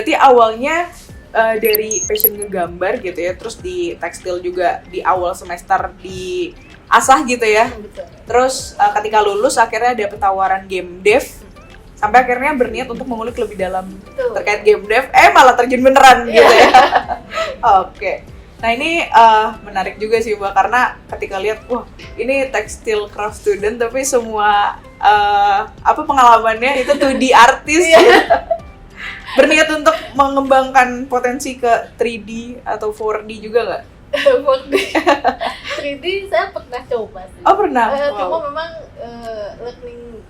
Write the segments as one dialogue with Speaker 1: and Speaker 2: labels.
Speaker 1: berarti awalnya dari passion ngegambar gitu ya, terus di tekstil juga di awal semester di asah gitu ya.
Speaker 2: Betul.
Speaker 1: Terus ketika lulus akhirnya ada tawaran game dev, sampai akhirnya berniat untuk mengulik lebih dalam
Speaker 2: Betul.
Speaker 1: terkait game dev, malah terjun beneran gitu ya. Oke. Nah ini menarik juga sih Mbak, karena ketika lihat, wah ini textile craft student tapi semua pengalamannya itu 2D artis. Berniat untuk mengembangkan potensi ke 3D atau 4D juga nggak?
Speaker 2: 3D saya pernah coba sih.
Speaker 1: Oh pernah?
Speaker 2: Cuma memang learning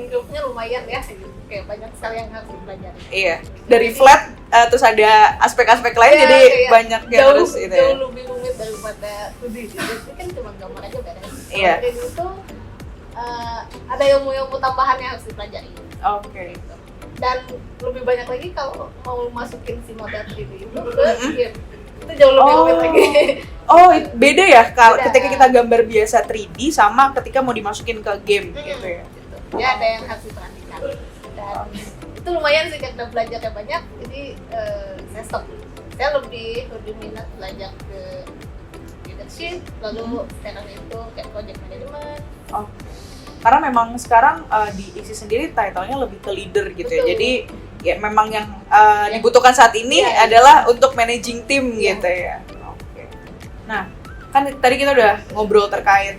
Speaker 2: curve-nya lumayan ya, gitu. Kayak banyak sekali yang harus dipelajari.
Speaker 1: Iya, dari flat terus ada aspek-aspek lain, jadi banyak yang harus itu ya.
Speaker 2: Jauh lebih rumit daripada 2D. Jadi kan cuma gambar aja beres.
Speaker 1: Iya.
Speaker 2: Kalau 3D itu ada ilmu-ilmu tambahan yang harus dipelajari.
Speaker 1: Oke.
Speaker 2: Gitu. Dan lebih banyak lagi kalau mau masukin si model 3D itu ke game. Itu jauh lebih rumit lagi.
Speaker 1: Oh, beda ya kalau
Speaker 2: Beda.
Speaker 1: ketika kita gambar biasa 3D sama ketika mau dimasukin ke game gitu ya.
Speaker 2: Ya ada yang harus diperhatikan. Dan itu lumayan sih karena belajarnya banyak, jadi saya stop. Saya lebih minat belajar ke leadership, lalu sekarang itu kayak project management.
Speaker 1: Oh. Karena memang sekarang di ISI sendiri title-nya lebih ke leader gitu ya.
Speaker 2: Betul.
Speaker 1: Jadi ya memang yang dibutuhkan saat ini adalah untuk managing team gitu ya. Oke. Nah, kan tadi kita udah ngobrol terkait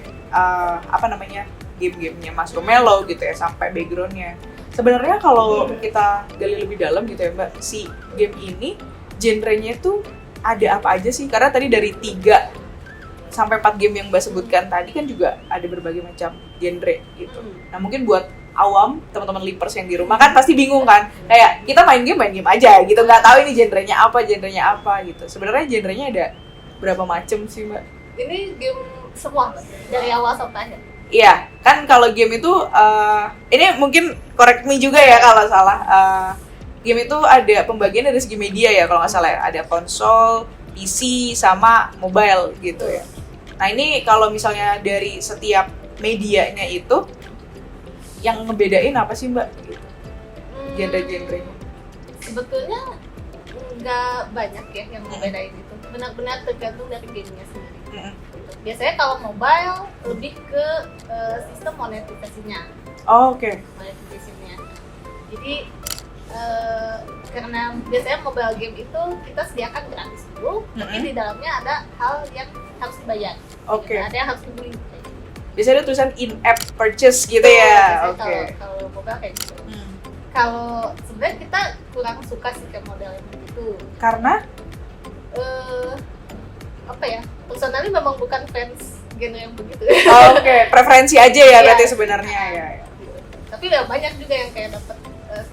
Speaker 1: game-gamenya Mas Romelo gitu ya, sampai background-nya. Sebenarnya kalau kita gali lebih dalam gitu ya Mbak, si game ini genrenya tuh ada apa aja sih? Karena tadi dari 3 sampai 4 game yang Mbak sebutkan tadi kan juga ada berbagai macam genre gitu. Nah mungkin buat awam, teman-teman Lippers yang di rumah kan pasti bingung kan, kayak kita main game aja gitu, nggak tahu ini genrenya apa gitu. Sebenarnya genrenya ada berapa macam sih Mbak?
Speaker 2: Ini game semua dari awal sampai akhir.
Speaker 1: Iya, kan kalau game itu, ini mungkin correct me juga ya kalau salah. Game itu ada pembagian dari segi media ya kalau nggak salah ya. Ada konsol, PC, sama mobile gitu ya. Nah ini kalau misalnya dari setiap medianya itu, yang ngebedain apa sih Mbak? Genre-genrenya?
Speaker 2: Sebetulnya nggak banyak ya yang membedain itu. Benar-benar tergantung dari gamenya sendiri. Biasanya kalau mobile lebih ke sistem monetisasinya.
Speaker 1: Oh, oke.
Speaker 2: Monetisasinya. Jadi karena biasanya mobile game itu kita sediakan gratis dulu, tapi di dalamnya ada hal yang harus dibayar.
Speaker 1: Oke.
Speaker 2: Ada yang harus dibeli.
Speaker 1: Biasanya ada tulisan in-app purchase gitu ya. Oke.
Speaker 2: Kalau mobile kayak gitu. Kalau sebenarnya kita kurang suka sih ke model yang begitu.
Speaker 1: Karena?
Speaker 2: Apa ya? Personally memang bukan fans genre yang begitu.
Speaker 1: Oke, preferensi aja ya berarti sebenarnya ya.
Speaker 2: Tapi ya banyak juga yang kayak dapat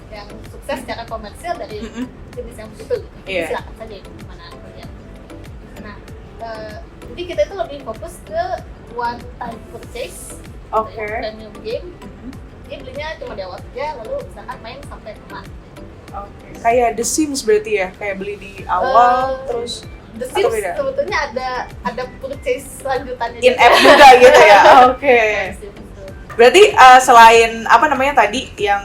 Speaker 2: yang sukses secara komersial dari jenis yang begitu. Silakan saja gimana kalian. Nah, jadi kita itu lebih fokus ke one time purchase. Premium game. Dia belinya cuma di awal saja, lalu misalkan main sampai rumah.
Speaker 1: Oke. Kayak The Sims berarti ya, kayak beli di awal terus.
Speaker 2: The Sims sebetulnya ada purchase lanjutannya
Speaker 1: in-app juga gitu ya. Oke. Berarti selain tadi yang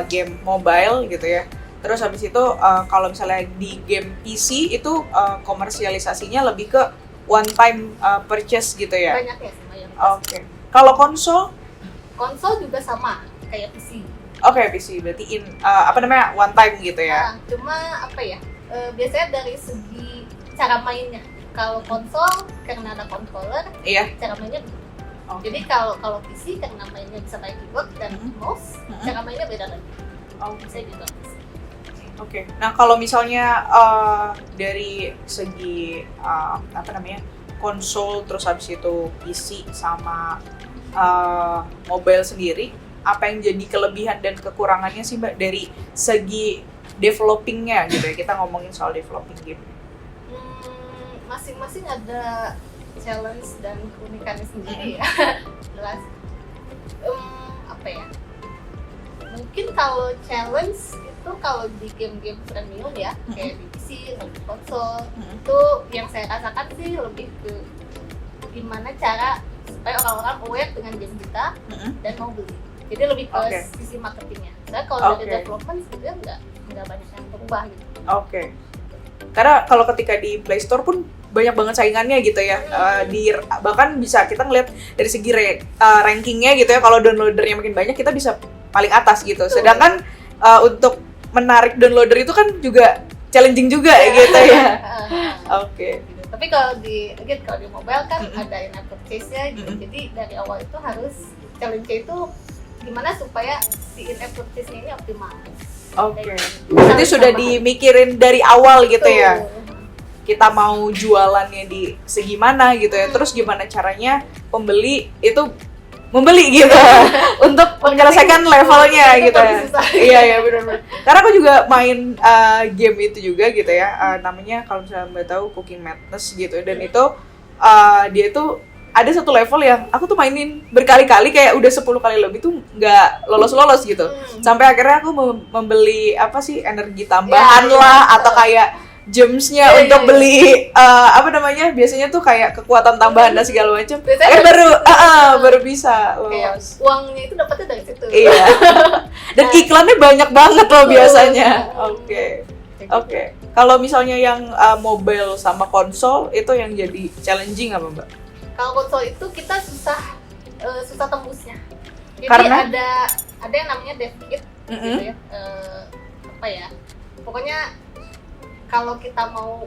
Speaker 1: game mobile gitu ya. Terus habis itu kalau misalnya di game PC itu komersialisasinya lebih ke one time purchase gitu ya.
Speaker 2: Banyak ya sih mayoritas. Oke.
Speaker 1: Kalau konsol?
Speaker 2: Konsol juga sama kayak PC.
Speaker 1: Oke, PC berarti one time gitu ya.
Speaker 2: Cuma biasanya dari segi cara mainnya. Kalau konsol karena ada controller, cara mainnya begitu. Jadi kalau PC karena mainnya bisa pakai keyboard dan mouse, cara mainnya beda lagi. Bisa gitu.
Speaker 1: Oke. Nah kalau misalnya dari segi konsol terus habis itu PC sama mobile sendiri, apa yang jadi kelebihan dan kekurangannya sih Mbak dari segi developingnya gitu ya, kita ngomongin soal developing game.
Speaker 2: Masing-masing ada challenge dan keunikannya sendiri ya. Jelas. Mungkin kalau challenge itu kalau di game-game premium ya, kayak di PC atau di konsol, itu yang saya rasakan sih lebih ke gimana cara supaya orang-orang aware dengan game kita dan mau beli. Jadi lebih ke sisi marketingnya. Saya kalau dari development sebenarnya nggak banyak yang berubah gitu.
Speaker 1: Oke. Karena kalau ketika di Play Store pun banyak banget saingannya gitu ya. Bahkan bisa kita ngeliat dari segi rankingnya gitu ya. Kalau downloadernya makin banyak kita bisa paling atas gitu. Sedangkan untuk menarik downloader itu kan juga challenging juga gitu ya. Oke.
Speaker 2: Tapi kalau di mobile kan ada in-app purchase-nya gitu. Jadi dari awal itu harus challenge-nya itu gimana supaya si in-app purchase-nya ini optimal.
Speaker 1: Oke. Berarti sudah dimikirin dari awal gitu ya. Kita mau jualannya di segimana gitu ya. Terus gimana caranya pembeli itu membeli gitu untuk menyelesaikan levelnya gitu ya. Iya benar-benar. Karena aku juga main game itu juga gitu ya. Namanya kalau misalnya Mbak tahu Cooking Madness gitu. Dan itu dia tuh ada satu level yang aku tuh mainin berkali-kali kayak udah 10 kali lebih tuh nggak lolos gitu. Sampai akhirnya aku membeli energi tambahan lah atau kayak gems-nya untuk beli biasanya tuh kayak kekuatan tambahan dan segala macam. Baru bisa lolos.
Speaker 2: Kayak uangnya itu dapatnya dari situ.
Speaker 1: Iya. Dan iklannya banyak banget loh biasanya. Oke. Kalau misalnya yang mobile sama konsol itu yang jadi challenging apa Mbak?
Speaker 2: Kalau konsol itu kita susah tembusnya. Jadi
Speaker 1: karena
Speaker 2: ada yang namanya dev kit gitu ya. Pokoknya kalau kita mau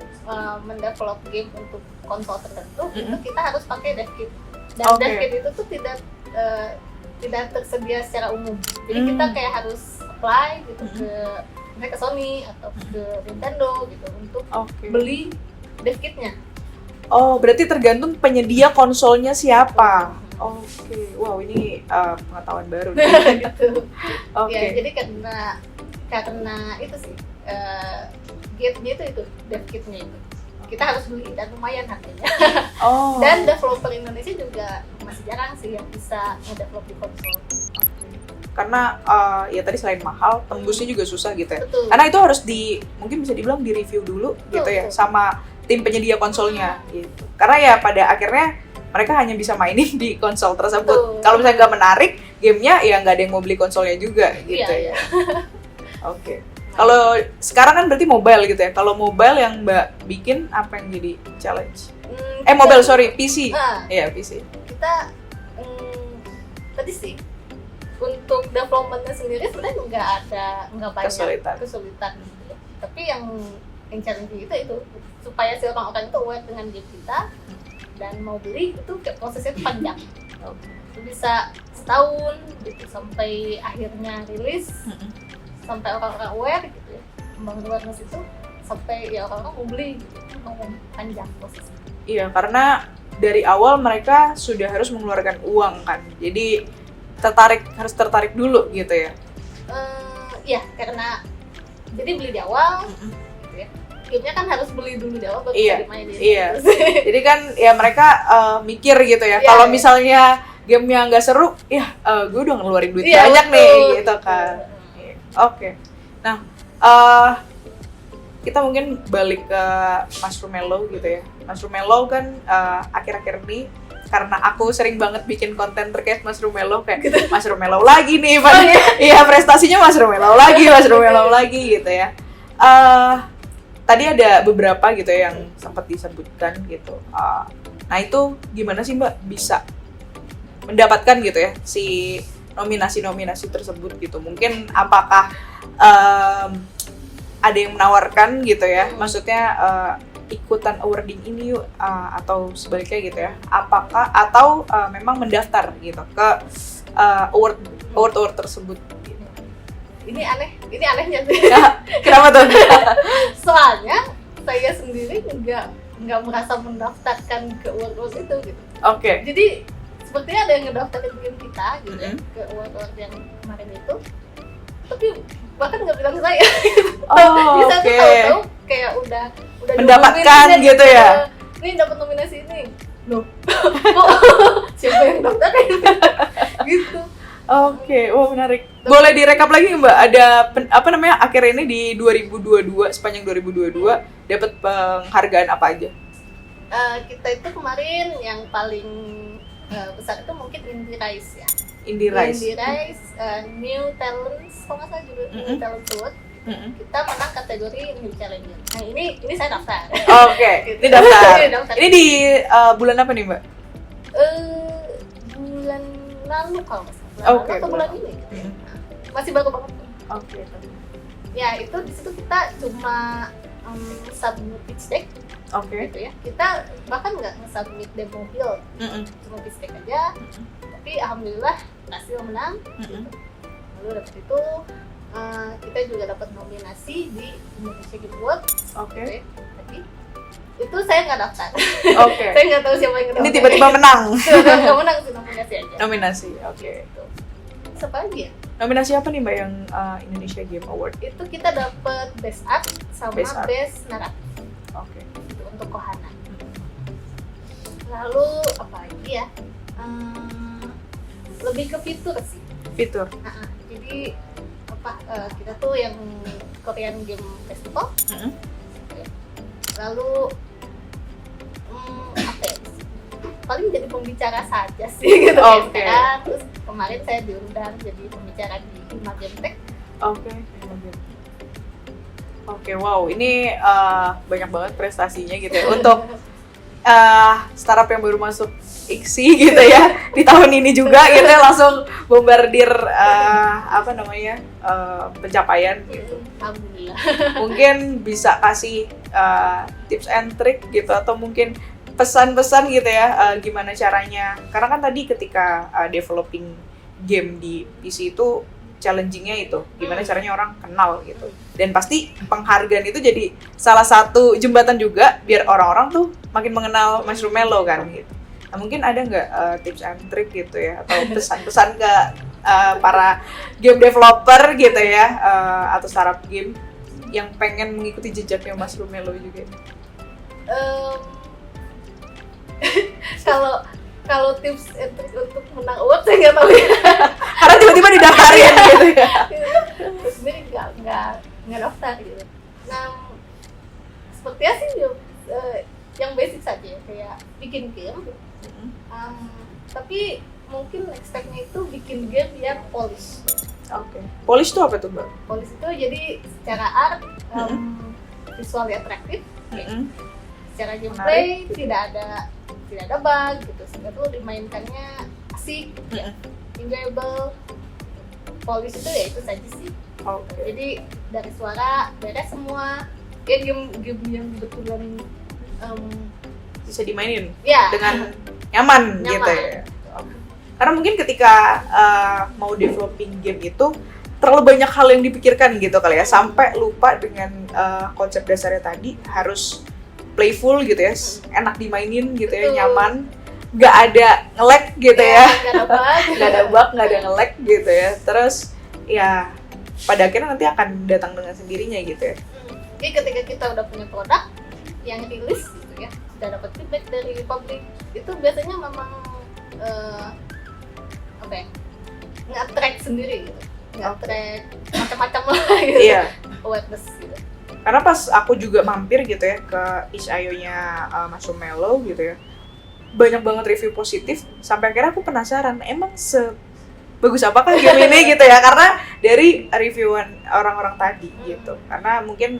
Speaker 2: mendevelop game untuk konsol tertentu, itu kita harus pakai dev kit. Dan dev kit itu tuh tidak tersedia secara umum. Jadi kita kayak harus apply gitu ke Sony atau ke Nintendo gitu untuk beli dev kitnya.
Speaker 1: Oh, berarti tergantung penyedia konsolnya siapa. Oke. Wow, ini pengetahuan baru nih.
Speaker 2: Gitu. Ya, jadi karena itu sih kitnya itu dev kitnya itu kita harus beli dan lumayan harganya. Dan developer Indonesia juga masih jarang sih yang bisa ngedevelop di konsol.
Speaker 1: Karena ya tadi selain mahal, tembusnya juga susah gitu ya.
Speaker 2: Betul.
Speaker 1: Karena itu harus mungkin bisa dibilang di review dulu gitu ya sama tim penyedia konsolnya gitu. Karena ya pada akhirnya mereka hanya bisa mainin di konsol tersebut. Kalau misalnya nggak menarik gamenya, ya nggak ada yang mau beli konsolnya juga gitu ya. Oke. Kalau sekarang kan berarti mobile gitu ya. Kalau mobile yang Mbak bikin apa yang jadi challenge? PC. Iya, PC.
Speaker 2: Kita tadi sih untuk development-nya sendiri sebenarnya nggak banyak kesulitan gitu ya. Tapi yang challenging itu supaya si orang-orang itu aware dengan game kita dan mau beli itu prosesnya itu panjang. Itu bisa setahun gitu sampai akhirnya rilis. Sampai orang-orang aware gitu ya, membangun awareness itu sampai ya orang-orang mau beli gitu, panjang prosesnya. Iya,
Speaker 1: karena dari awal mereka sudah harus mengeluarkan uang kan, jadi harus tertarik dulu gitu ya.
Speaker 2: Iya, karena jadi beli di awal, gitu ya. Gamenya kan harus beli dulu di awal baru bisa dimainin.
Speaker 1: Iya. Jadi kan ya mereka mikir gitu ya, kalau misalnya gamenya nggak seru, gue udah ngeluarin duit banyak nih gitu kan. Oke. Nah, kita mungkin balik ke Masroomellow gitu ya. Masroomellow kan akhir-akhir ini karena aku sering banget bikin konten terkait Masroomellow kayak Masroomellow lagi nih, iya prestasinya Masroomellow lagi gitu ya. Tadi ada beberapa gitu ya yang sempat disebutkan gitu. Nah itu gimana sih Mbak bisa mendapatkan gitu ya si nominasi tersebut gitu? Mungkin apakah ada yang menawarkan gitu ya? Maksudnya ikutan awarding ini yuk atau sebaliknya gitu ya? Apakah atau memang mendaftar gitu ke award tersebut? Gitu.
Speaker 2: Ini anehnya tuh.
Speaker 1: Kenapa tuh?
Speaker 2: Soalnya saya sendiri nggak merasa mendaftarkan ke award itu gitu.
Speaker 1: Oke.
Speaker 2: Jadi sepertinya ada yang ngedaftarin game kita gitu ke award yang kemarin itu, tapi bahkan nggak bilang saya. Jadi saya tuh tahu kayak udah
Speaker 1: mendapatkan gitu ya.
Speaker 2: Nih dapat nominasi ini. Loh. Siapa yang daftarin? Gitu.
Speaker 1: Oke, wah menarik. Boleh direkap lagi Mbak? Ada akhir ini di 2022 sepanjang 2022 dapat penghargaan apa aja?
Speaker 2: Kita itu kemarin yang paling besar itu mungkin Indie Rise ya.
Speaker 1: Indie Rise,
Speaker 2: New Talents, kalau nggak salah juga New Talent Award. kita menang kategori New Challenger. Nah ini saya daftar.
Speaker 1: Oke, ini daftar. Ini di bulan apa nih Mbak?
Speaker 2: Bulan lalu kalau nggak salah.
Speaker 1: Oke,
Speaker 2: Atau bulan ini. Masih baru banget.
Speaker 1: Oke.
Speaker 2: Ya itu di situ kita cuma submit pitch deck.
Speaker 1: Oke.
Speaker 2: Gitu ya. Kita bahkan nggak nge-submit demo build, cuma pitch deck aja. Tapi alhamdulillah berhasil menang. Gitu. Lalu dapet itu kita juga dapat nominasi di Indonesia Game Awards.
Speaker 1: Oke.
Speaker 2: Tapi itu saya nggak daftar.
Speaker 1: Oke.
Speaker 2: Saya nggak tahu siapa yang daftar.
Speaker 1: Ini tiba-tiba menang.
Speaker 2: Nggak menang sih, nominasi aja.
Speaker 1: Nominasi. Oke.
Speaker 2: Gitu. Terus apa lagi ya?
Speaker 1: Nominasi apa nih Mbak yang Indonesia Game Award?
Speaker 2: Itu kita dapat Best Art sama
Speaker 1: Best Art.
Speaker 2: Best Naratif.
Speaker 1: Oke.
Speaker 2: Gitu, untuk Kohana. Lalu apa lagi ya? Lebih ke fitur sih.
Speaker 1: Fitur.
Speaker 2: Jadi apa kita tuh yang Korean Game Festival. Lalu apa ya? Paling jadi pembicara saja sih gitu.
Speaker 1: Oke.
Speaker 2: Terus kemarin saya diundang jadi pembicara di Hima Game Tech.
Speaker 1: Oke. Oke, wow, ini banyak banget prestasinya gitu ya untuk startup yang baru masuk IKSI gitu ya di tahun ini juga gitu ya, langsung bombardir pencapaian gitu.
Speaker 2: Alhamdulillah.
Speaker 1: Mungkin bisa kasih tips and trick gitu atau mungkin pesan-pesan gitu ya gimana caranya, karena kan tadi ketika developing game di PC itu challenging-nya itu gimana caranya orang kenal gitu, dan pasti penghargaan itu jadi salah satu jembatan juga biar orang-orang tuh makin mengenal Mushroom-Mellow kan gitu. Nah, mungkin ada nggak tips and trick gitu ya atau pesan-pesan ke para game developer gitu ya atau startup game yang pengen mengikuti jejaknya Mushroom-Mellow juga?
Speaker 2: Kalau tips and trick untuk menang award saya nggak tahu ya.
Speaker 1: Karena tiba-tiba didaftarin gitu ya.
Speaker 2: Sebenarnya nggak daftar gitu. Nah, sepertinya sih yang basic saja ya, kayak bikin game. Tapi mungkin next step-nya itu bikin game yang polish.
Speaker 1: Oke. Polish itu apa tuh Mbak?
Speaker 2: Polish itu jadi secara art visualnya atraktif. Secara gameplay tidak ada bug gitu, sehingga tuh dimainkannya asik, enjoyable. Polish itu ya itu saja sih. Jadi dari suara beres semua, ya game yang kebetulan
Speaker 1: bisa dimainin
Speaker 2: ya,
Speaker 1: dengan nyaman gitu ya. Karena mungkin ketika mau developing game itu terlalu banyak hal yang dipikirkan gitu kali ya, sampai lupa dengan konsep dasarnya tadi, harus playful gitu ya, enak dimainin gitu ya, nyaman, nggak ada nge-lag gitu ya, nggak ada bug, nggak ada nge-lag gitu ya. Terus ya pada akhirnya nanti akan datang dengan sendirinya gitu ya.
Speaker 2: Jadi ketika kita udah punya produk yang rilis gitu ya, sudah dapat feedback dari publik, itu biasanya memang nge-attract sendiri gitu, nge-attract macam-macam lah gitu, awareness gitu.
Speaker 1: Karena pas aku juga mampir gitu ya ke itch.io-nya Mushroom-Mellow gitu ya, banyak banget review positif, sampai akhirnya aku penasaran emang sebagus apakah game ini gitu ya, karena dari reviewan orang-orang tadi gitu. Karena mungkin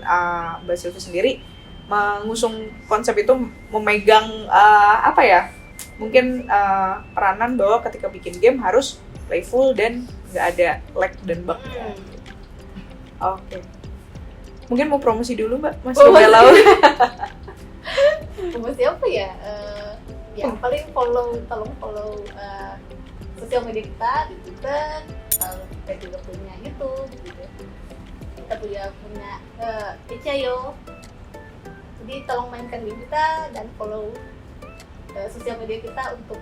Speaker 1: Mbak Sylvie sendiri mengusung konsep itu, memegang mungkin peranan bahwa ketika bikin game harus playful dan nggak ada lag dan bug. Oke. Mungkin mau promosi dulu Mbak, Mushroom-Mellow.
Speaker 2: Promosi apa ya? Ya paling tolong follow sosial media kita di Twitter, lalu kita juga punya YouTube gitu. Kita punya itch.io. Jadi tolong mainkan game kita dan follow sosial media kita untuk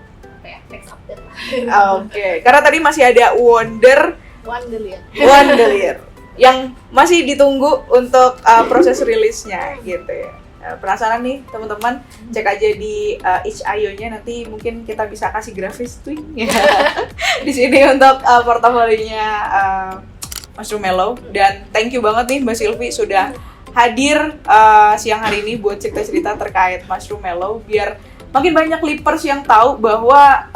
Speaker 2: next update lah.
Speaker 1: Oke. Karena tadi masih ada Wonderlier yang masih ditunggu untuk proses rilisnya gitu ya. Penasaran nih teman-teman, cek aja di itch.io-nya, nanti mungkin kita bisa kasih grafis twin ya di sini untuk portofolionya Mushroom-Mellow. Dan thank you banget nih Mbak Sylvie sudah hadir siang hari ini buat cerita-cerita terkait Mushroom-Mellow, biar makin banyak Leapers yang tahu bahwa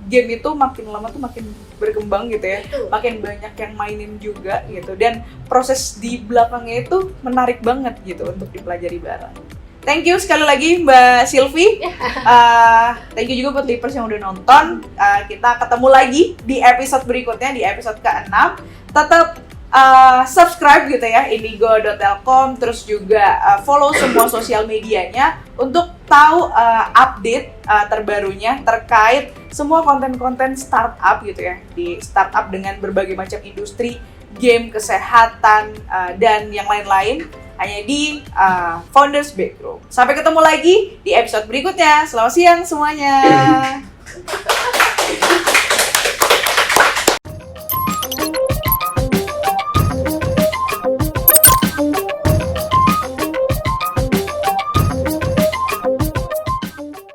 Speaker 1: game itu makin lama tuh makin berkembang gitu ya.
Speaker 2: Betul.
Speaker 1: Makin banyak yang mainin juga gitu. Dan proses di belakangnya itu menarik banget gitu untuk dipelajari bareng. Thank you sekali lagi Mbak Sylvie. Thank you juga buat Leapers yang udah nonton. Kita ketemu lagi di episode berikutnya, di episode ke-6. Tetap subscribe gitu ya, indigo.telkom, terus juga follow semua sosial medianya untuk tahu update terbarunya terkait semua konten-konten startup gitu ya, di startup dengan berbagai macam industri, game, kesehatan, dan yang lain-lain hanya di Founders Backroom. Sampai ketemu lagi di episode berikutnya. Selamat siang semuanya.